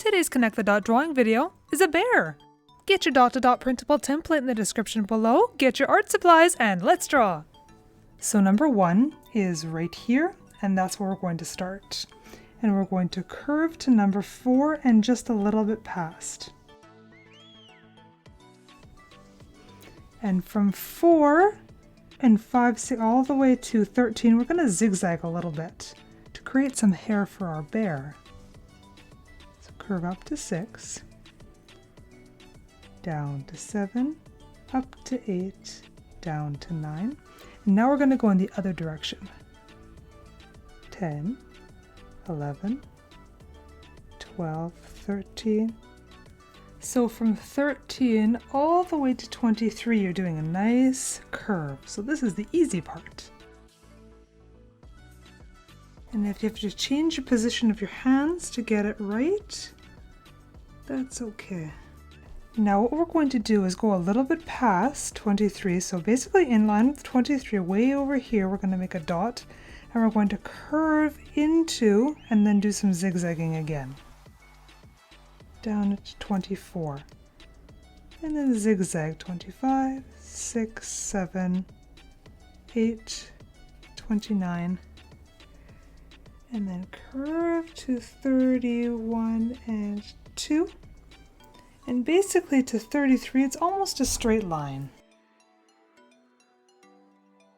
Today's Connect the Dot drawing video is a bear. Get your dot-to-dot printable template in the description below, get your art supplies, and let's draw. So number 1 is right here, and that's where we're going to start. And we're going to curve to number 4 and just a little bit past. And from 4 and 5, 6, all the way to 13, we're going to zigzag a little bit to create some hair for our bear. So curve up to 6, down to 7, up to 8, down to 9. And now we're going to go in the other direction. 10, 11, 12, 13. So from 13 all the way to 23, you're doing a nice curve. So this is the easy part. And if you have to change your position of your hands to get it right, that's okay. Now what we're going to do is go a little bit past 23. So basically in line with 23, way over here, we're going to make a dot and we're going to curve into and then do some zigzagging again. Down at 24. And then zigzag 25, 6, 7, 8, 29. And then curve to 31 and 2. And basically to 33, it's almost a straight line.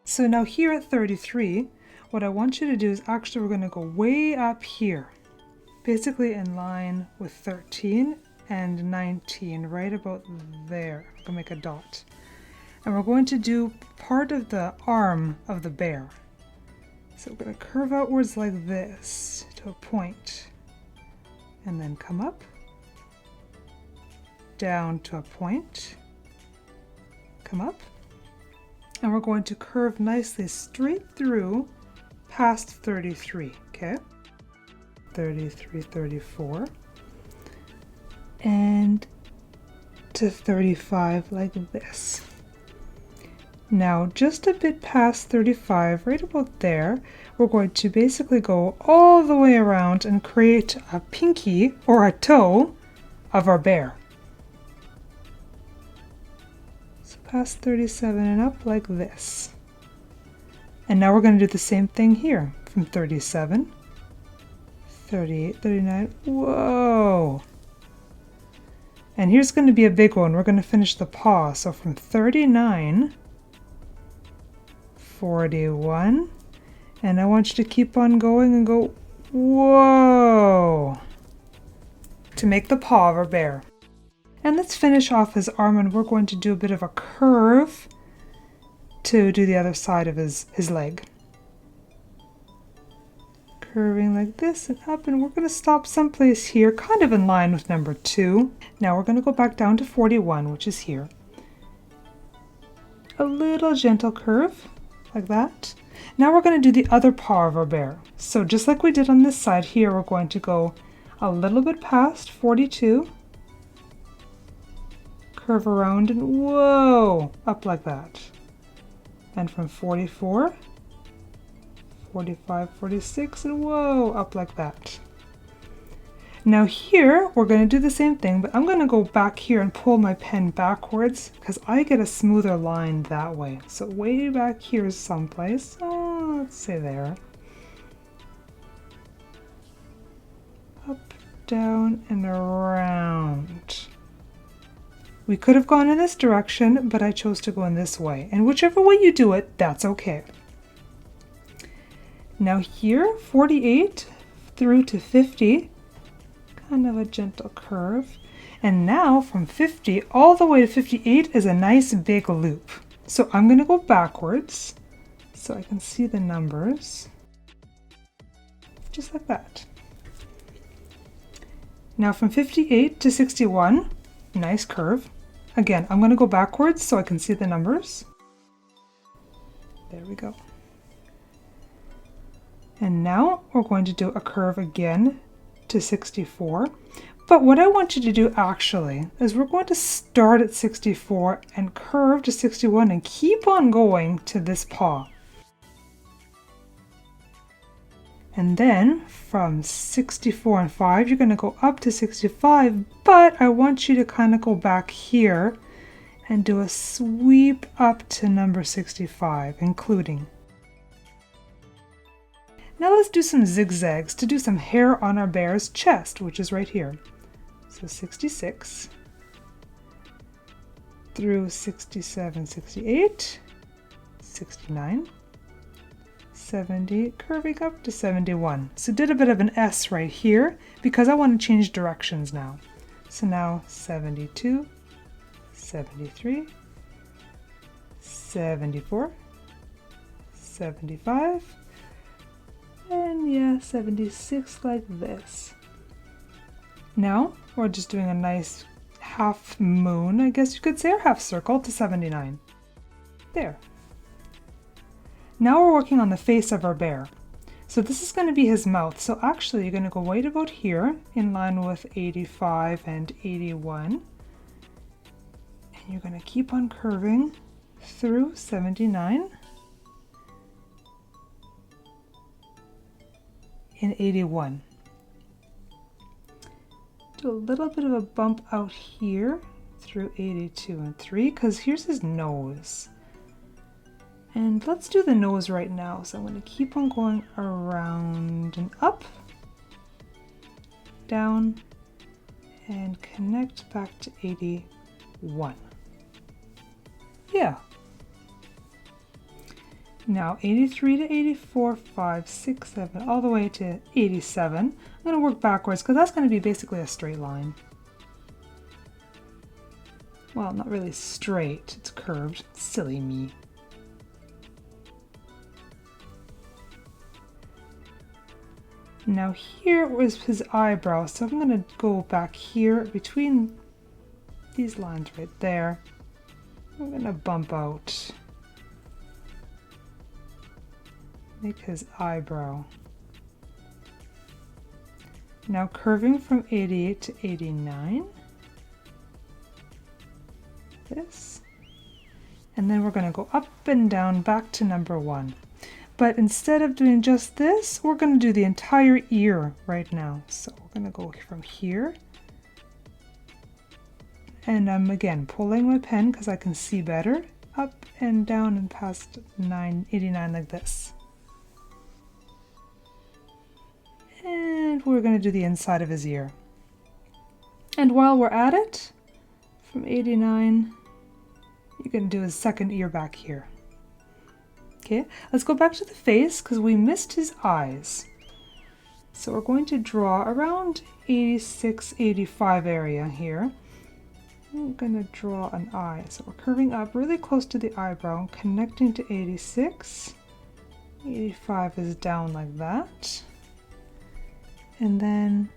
So now here at 33, what I want you to do is actually we're going to go way up here. Basically in line with 13 and 19, right about there. We're going to make a dot. And we're going to do part of the arm of the bear. So we're going to curve outwards like this to a point. And then come up. Down to a point. Come up. And we're going to curve nicely straight through past 33, okay? 33, 34, and to 35 like this. Now just a bit past 35, right about there, we're going to basically go all the way around and create a pinky or a toe of our bear. So past 37 and up like this. And now we're going to do the same thing here from 37, 38, 39, whoa! And here's going to be a big one. We're going to finish the paw. So from 39, 41, and I want you to keep on going and go, whoa! To make the paw of our bear. And let's finish off his arm, and we're going to do a bit of a curve to do the other side of his leg. Curving like this and up, and we're going to stop someplace here, kind of in line with number 2. Now we're going to go back down to 41, which is here. A little gentle curve, like that. Now we're going to do the other paw of our bear. So just like we did on this side here, we're going to go a little bit past 42. Curve around and whoa, up like that. And from 44, 45, 46, and whoa, up like that. Now here, we're going to do the same thing, but I'm going to go back here and pull my pen backwards because I get a smoother line that way. So way back here is someplace, let's say there. Up, down, and around. We could have gone in this direction, but I chose to go in this way. And whichever way you do it, that's okay. Now here, 48 through to 50, kind of a gentle curve. And now from 50 all the way to 58 is a nice big loop. So I'm going to go backwards so I can see the numbers. Just like that. Now from 58 to 61, nice curve. Again, I'm going to go backwards so I can see the numbers. There we go. And now we're going to do a curve again to 64. But what I want you to do actually is we're going to start at 64 and curve to 61 and keep on going to this paw. And then from 64 and 5, you're going to go up to 65, but I want you to kind of go back here and do a sweep up to number 65, including. Now let's do some zigzags to do some hair on our bear's chest, which is right here. So 66 through 67, 68, 69, 70, curving up to 71. So did a bit of an S right here because I want to change directions now. So now 72, 73, 74, 75, and yeah, 76 like this. Now we're just doing a nice half moon, I guess you could say, or half circle to 79. There. Now we're working on the face of our bear. So this is going to be his mouth. So actually you're going to go right about here in line with 85 and 81. And you're going to keep on curving through 79 and 81. Do a little bit of a bump out here through 82 and 3 because here's his nose. And let's do the nose right now. So I'm going to keep on going around and up, down, and connect back to 81. Yeah. Now 83 to 84, 5, 6, 7, all the way to 87. I'm going to work backwards because that's going to be basically a straight line. Well, not really straight, it's curved. Silly me. Now here was his eyebrow, so I'm going to go back here between these lines right there. I'm going to bump out. Make his eyebrow. Now curving from 88 to 89. This. And then we're going to go up and down back to number 1. But instead of doing just this, we're going to do the entire ear right now. So we're going to go from here. And I'm again pulling my pen because I can see better. Up and down and past 89 like this. And we're going to do the inside of his ear. And while we're at it, from 89, you're going to do his second ear back here. Okay, let's go back to the face because we missed his eyes. So we're going to draw around 86, 85 area here. I'm going to draw an eye. So we're curving up really close to the eyebrow, connecting to 86. 85 is down like that. And then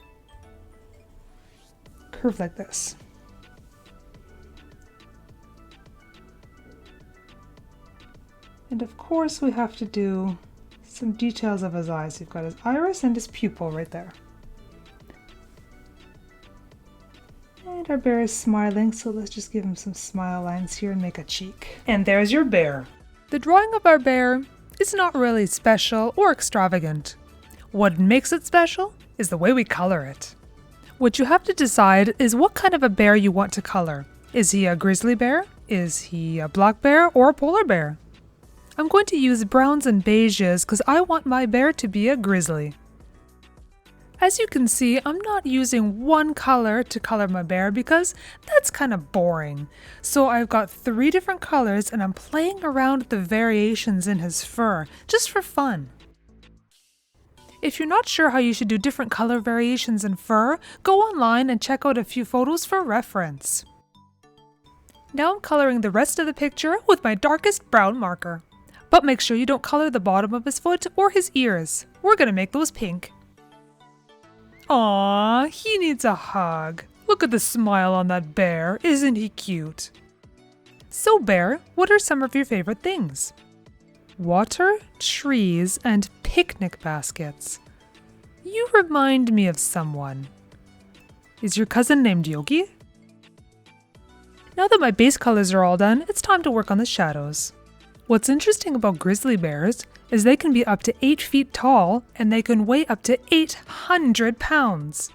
curve like this. And of course we have to do some details of his eyes. You've got his iris and his pupil right there. And our bear is smiling, so let's just give him some smile lines here and make a cheek. And there's your bear. The drawing of our bear is not really special or extravagant. What makes it special is the way we color it. What you have to decide is what kind of a bear you want to color. Is he a grizzly bear? Is he a black bear or a polar bear? I'm going to use browns and beiges because I want my bear to be a grizzly. As you can see, I'm not using one color to color my bear because that's kind of boring. So I've got 3 different colors and I'm playing around with the variations in his fur, just for fun. If you're not sure how you should do different color variations in fur, go online and check out a few photos for reference. Now I'm coloring the rest of the picture with my darkest brown marker. But make sure you don't color the bottom of his foot or his ears. We're gonna make those pink. Aww, he needs a hug. Look at the smile on that bear, isn't he cute? So bear, what are some of your favorite things? Water, trees, and picnic baskets. You remind me of someone. Is your cousin named Yogi? Now that my base colors are all done, it's time to work on the shadows. What's interesting about grizzly bears is they can be up to 8 feet tall and they can weigh up to 800 pounds.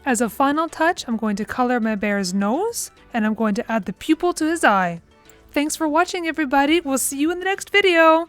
As a final touch, I'm going to color my bear's nose and I'm going to add the pupil to his eye. Thanks for watching, everybody. We'll see you in the next video.